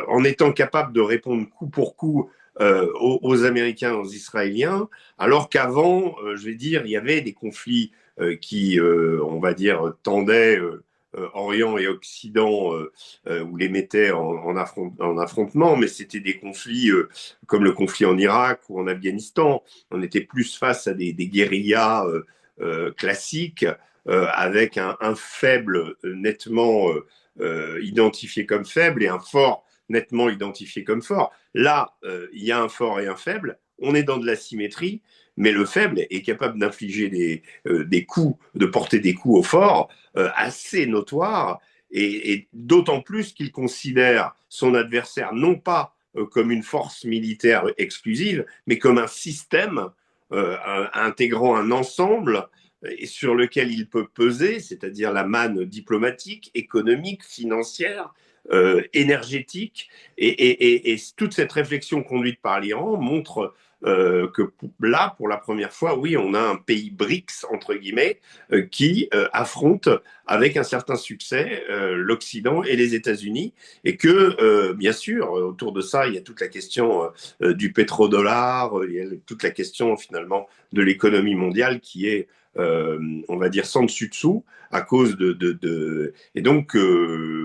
en étant capable de répondre coup pour coup aux Américains, aux Israéliens, alors qu'avant, je vais dire, il y avait des conflits qui, on va dire, tendaient Orient et Occident ou les mettaient en affrontement, mais c'était des conflits comme le conflit en Irak ou en Afghanistan. On était plus face à des guérillas classiques avec un faible nettement identifié comme faible et un fort nettement identifié comme fort. Là, il y a un fort et un faible. On est dans de la symétrie, mais le faible est capable d'infliger des coups, de porter des coups au fort assez notoires, et d'autant plus qu'il considère son adversaire non pas comme une force militaire exclusive, mais comme un système intégrant un ensemble et sur lequel il peut peser, c'est-à-dire la manne diplomatique, économique, financière, énergétique. Et toute cette réflexion conduite par l'Iran montre que là, pour la première fois, oui, on a un pays BRICS, entre guillemets, qui affronte avec un certain succès l'Occident et les États-Unis. Et que, bien sûr, autour de ça, il y a toute la question du pétrodollar, il y a toute la question finalement de l'économie mondiale qui est, on va dire, sans dessus-dessous à cause Et donc,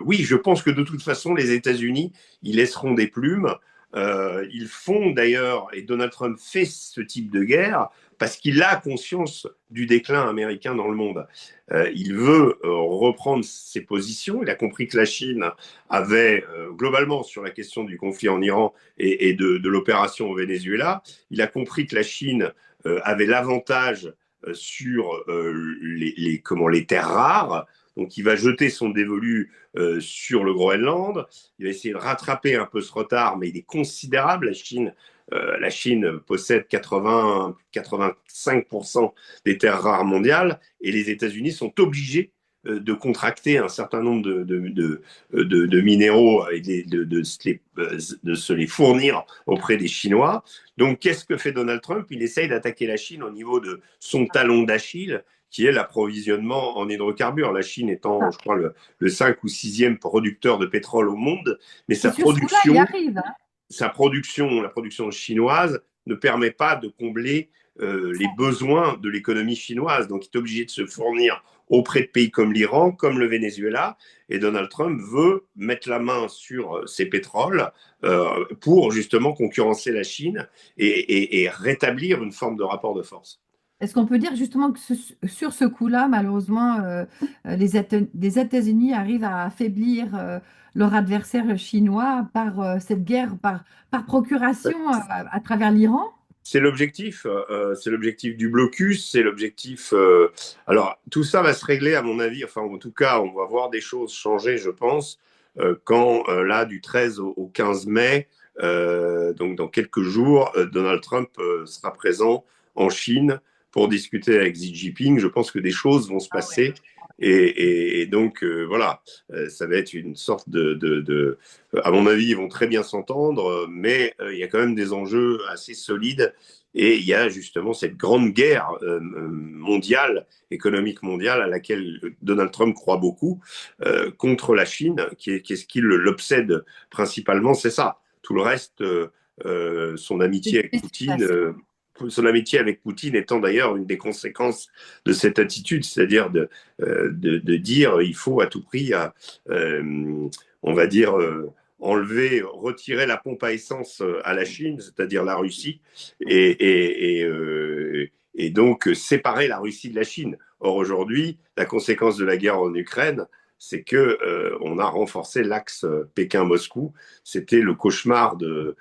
oui, je pense que de toute façon, les États-Unis, ils laisseront des plumes. Ils font d'ailleurs, et Donald Trump fait ce type de guerre parce qu'il a conscience du déclin américain dans le monde. Il veut reprendre ses positions. Il a compris que la Chine avait, globalement, sur la question du conflit en Iran et de l'opération au Venezuela, il a compris que la Chine avait l'avantage sur les terres rares. Donc, il va jeter son dévolu sur le Groenland. Il va essayer de rattraper un peu ce retard, mais il est considérable. La Chine la Chine possède 80-85% des terres rares mondiales et les États-Unis sont obligés de contracter un certain nombre de minéraux et de se les fournir auprès des Chinois. Donc, qu'est-ce que fait Donald Trump? Il essaye d'attaquer la Chine au niveau de son talon d'Achille, qui est l'approvisionnement en hydrocarbures. La Chine étant, je crois, le 5 ou sixième producteur de pétrole au monde, mais Et sur ce coup-là, il y arrive, hein. la production chinoise ne permet pas de combler les besoins de l'économie chinoise. Donc, il est obligé de se fournir auprès de pays comme l'Iran, comme le Venezuela. Et Donald Trump veut mettre la main sur ces pétroles pour justement concurrencer la Chine et rétablir une forme de rapport de force. Est-ce qu'on peut dire justement que sur ce coup-là, malheureusement, les États-Unis arrivent à affaiblir leur adversaire chinois par cette guerre, par procuration à travers l'Iran? C'est l'objectif du blocus, c'est l'objectif. Alors tout ça va se régler à mon avis. Enfin, en tout cas, on va voir des choses changer, je pense, quand là du 13 au 15 mai, donc dans quelques jours, Donald Trump sera présent en Chine pour discuter avec Xi Jinping. Je pense que des choses vont se Ah ouais. passer. Et donc voilà, ça va être une sorte à mon avis, ils vont très bien s'entendre, mais il y a quand même des enjeux assez solides. Et il y a justement cette grande guerre mondiale, économique mondiale, à laquelle Donald Trump croit beaucoup, contre la Chine, qui est ce qui l'obsède principalement, c'est ça. Tout le reste, son C'est amitié une avec Poutine, spéculation. son amitié avec Poutine étant d'ailleurs une des conséquences de cette attitude, c'est-à-dire de dire il faut à tout prix, on va dire, retirer la pompe à essence à la Chine, c'est-à-dire la Russie, et donc séparer la Russie de la Chine. Or aujourd'hui, la conséquence de la guerre en Ukraine, c'est que on a renforcé l'axe Pékin-Moscou. C'était le cauchemar d'un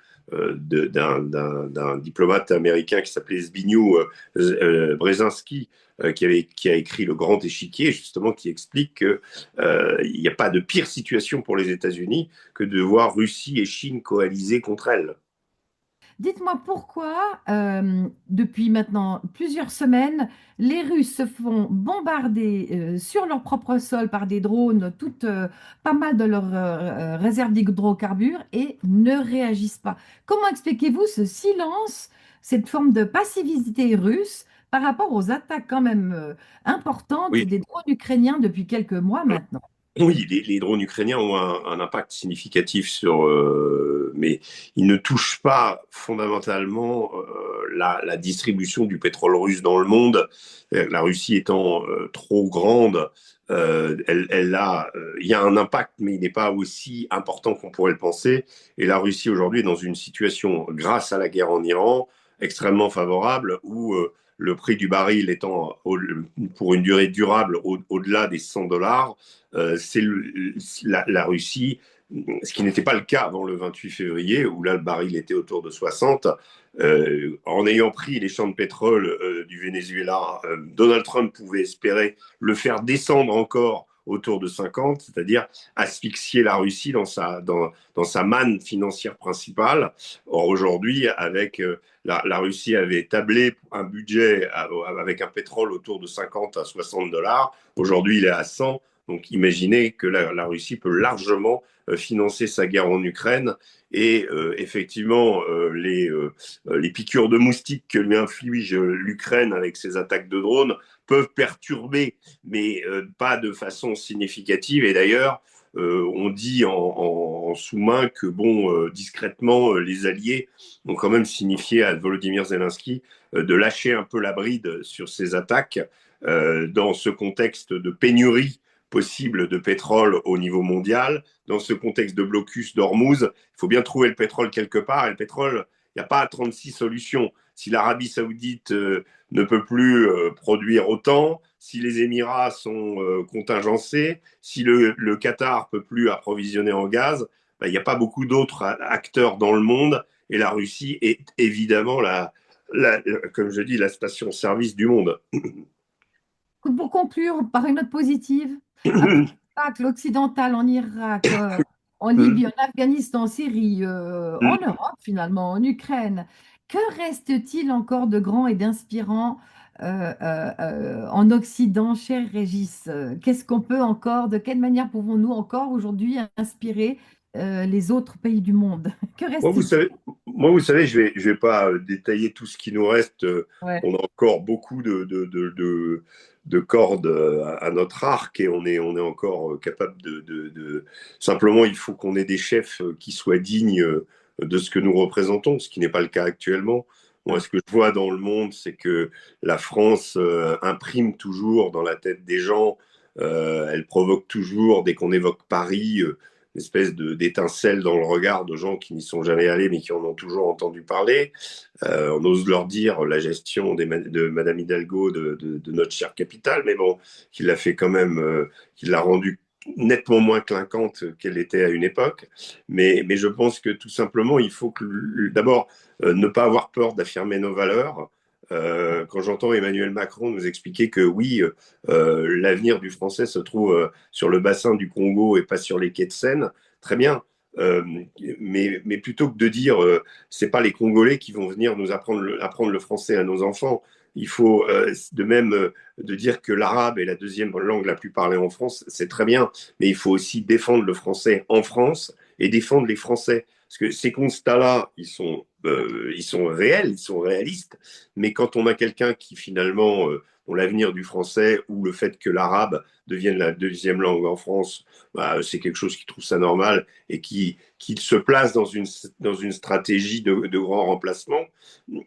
diplomate américain qui s'appelait Zbigniew Brzezinski, qui a écrit Le Grand Échiquier, justement, qui explique qu'il n'y a pas de pire situation pour les États-Unis que de voir Russie et Chine coaliser contre elle. Dites-moi pourquoi, depuis maintenant plusieurs semaines, les Russes se font bombarder sur leur propre sol par des drones, pas mal de leurs réserves d'hydrocarbures et ne réagissent pas. Comment expliquez-vous ce silence, cette forme de passivité russe par rapport aux attaques quand même importantes Oui, des drones ukrainiens depuis quelques mois maintenant? oui, les drones ukrainiens ont un impact significatif mais ils ne touchent pas fondamentalement la distribution du pétrole russe dans le monde. La Russie étant trop grande, il y a un impact, mais il n'est pas aussi important qu'on pourrait le penser. Et la Russie aujourd'hui est dans une situation, grâce à la guerre en Iran, extrêmement favorable où le prix du baril étant pour une durée durable au-delà des 100 dollars, c'est la Russie, ce qui n'était pas le cas avant le 28 février, où là le baril était autour de 60. En ayant pris les champs de pétrole du Venezuela, Donald Trump pouvait espérer le faire descendre encore autour de 50, c'est-à-dire asphyxier la Russie dans sa manne financière principale. Or aujourd'hui, avec la Russie avait tablé un budget avec un pétrole autour de 50 à 60 dollars. Aujourd'hui, il est à 100. Donc imaginez que la Russie peut largement financer sa guerre en Ukraine et effectivement les piqûres de moustiques que lui inflige l'Ukraine avec ses attaques de drones peuvent perturber, mais pas de façon significative. Et d'ailleurs, on dit en sous-main que, bon, discrètement, les Alliés ont quand même signifié à Volodymyr Zelensky de lâcher un peu la bride sur ces attaques dans ce contexte de pénurie possible de pétrole au niveau mondial, dans ce contexte de blocus d'Ormuz. Il faut bien trouver le pétrole quelque part, et le pétrole, il n'y a pas 36 solutions. Si l'Arabie saoudite ne peut plus produire autant, si les Émirats sont contingencés, si le Qatar peut plus approvisionner en gaz, ben, il n'y a pas beaucoup d'autres acteurs dans le monde, et la Russie est évidemment comme je dis, la station-service du monde. Pour conclure par une note positive, après l'attaque, l'occidental en Irak, en Hum, Libye, en Afghanistan, en Syrie, en hum. Europe finalement, en Ukraine. Que reste-t-il encore de grand et d'inspirant en Occident, cher Régis? Qu'est-ce qu'on peut encore, de quelle manière pouvons-nous encore aujourd'hui inspirer les autres pays du monde? Que Moi, vous reste-t-il? savez, je vais pas détailler tout ce qui nous reste. Ouais. On a encore beaucoup de cordes à notre arc et on est encore capable Simplement, il faut qu'on ait des chefs qui soient dignes de ce que nous représentons, ce qui n'est pas le cas actuellement. Moi, Ah, ce que je vois dans le monde, c'est que la France imprime toujours dans la tête des gens. Elle provoque toujours, dès qu'on évoque Paris, une espèce d'étincelle dans le regard de gens qui n'y sont jamais allés mais qui en ont toujours entendu parler. On ose leur dire la gestion de Madame Hidalgo de notre chère capitale, mais bon, qu'il l'a fait quand même, qu'il l'a rendue nettement moins clinquante qu'elle était à une époque. Mais je pense que tout simplement, il faut d'abord ne pas avoir peur d'affirmer nos valeurs. Quand j'entends Emmanuel Macron nous expliquer que oui, l'avenir du français se trouve sur le bassin du Congo et pas sur les quais de Seine, très bien. Euh, mais plutôt que de dire c'est pas les Congolais qui vont venir nous apprendre le français à nos enfants, il faut de même de dire que l'arabe est la deuxième langue la plus parlée en France, c'est très bien, mais il faut aussi défendre le français en France et défendre les Français. Parce que ces constats-là, ils sont réels, ils sont réalistes, mais quand on a quelqu'un qui finalement, pour l'avenir du français ou le fait que l'arabe devienne la deuxième langue en France, bah, c'est quelque chose qui trouve ça normal et qui se place dans une stratégie de grand remplacement,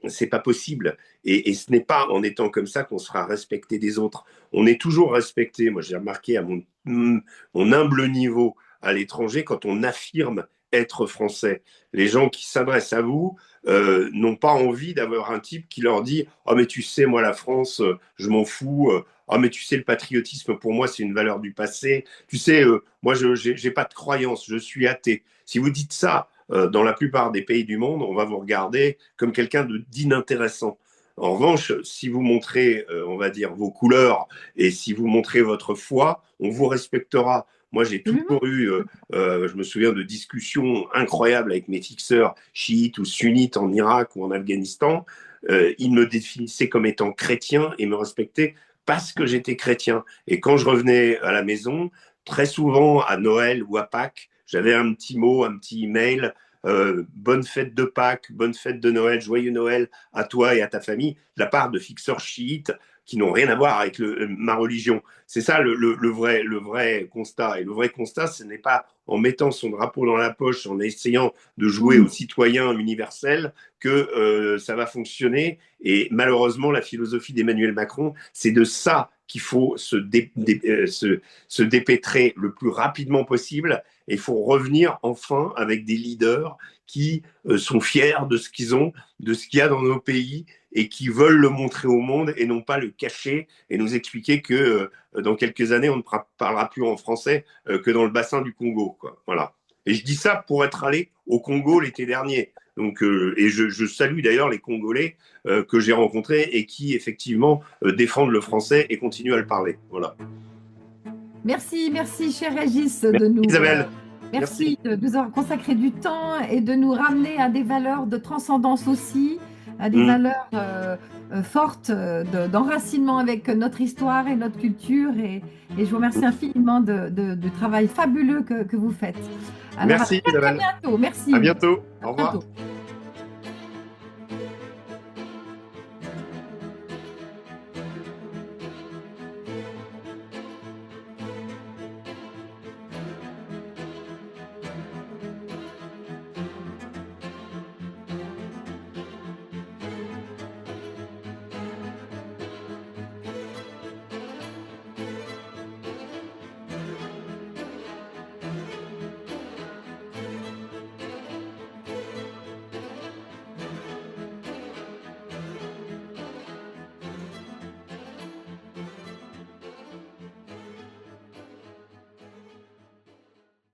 c'est pas possible. Et ce n'est pas en étant comme ça qu'on sera respecté des autres. On est toujours respecté. Moi, j'ai remarqué à mon humble niveau à l'étranger quand on affirme être français. Les gens qui s'adressent à vous n'ont pas envie d'avoir un type qui leur dit oh mais tu sais moi la France je m'en fous oh mais tu sais le patriotisme pour moi c'est une valeur du passé tu sais moi je j'ai pas de croyance je suis athée si vous dites ça dans la plupart des pays du monde on va vous regarder comme quelqu'un d'inintéressant. En revanche, si vous montrez, on va dire, vos couleurs et si vous montrez votre foi, on vous respectera. Moi, j'ai absolument. toujours eu, je me souviens de discussions incroyables avec mes fixeurs chiites ou sunnites en Irak ou en Afghanistan. Ils me définissaient comme étant chrétien et me respectaient parce que j'étais chrétien. Et quand je revenais à la maison, très souvent à Noël ou à Pâques, j'avais un petit mot, un petit email. Bonne fête de Pâques, bonne fête de Noël, joyeux Noël à toi et à ta famille, de la part de fixeurs chiites qui n'ont rien à voir avec ma religion. C'est ça le vrai constat. Et le vrai constat, ce n'est pas en mettant son drapeau dans la poche, en essayant de jouer au Mm. citoyen universel, que ça va fonctionner. Et malheureusement, la philosophie d'Emmanuel Macron, c'est de ça qu'il faut se dépêtrer le plus rapidement possible. Et il faut revenir enfin avec des leaders qui sont fiers de ce qu'ils ont, de ce qu'il y a dans nos pays et qui veulent le montrer au monde et non pas le cacher et nous expliquer que dans quelques années, on ne parlera plus en français que dans le bassin du Congo. Quoi. Voilà. Et je dis ça pour être allé au Congo l'été dernier. Donc, et je salue d'ailleurs les Congolais que j'ai rencontrés et qui effectivement défendent le français et continuent à le parler. Voilà. Merci, merci, cher Régis, Merci Isabelle. Merci. merci de nous avoir consacré du temps et de nous ramener à des valeurs de transcendance aussi, à des Mm. valeurs fortes d'enracinement avec notre histoire et notre culture. Et je vous remercie infiniment du travail fabuleux que vous faites. Alors, à Merci très, très Isabelle. bientôt. À Merci. bientôt. À Au revoir. bientôt.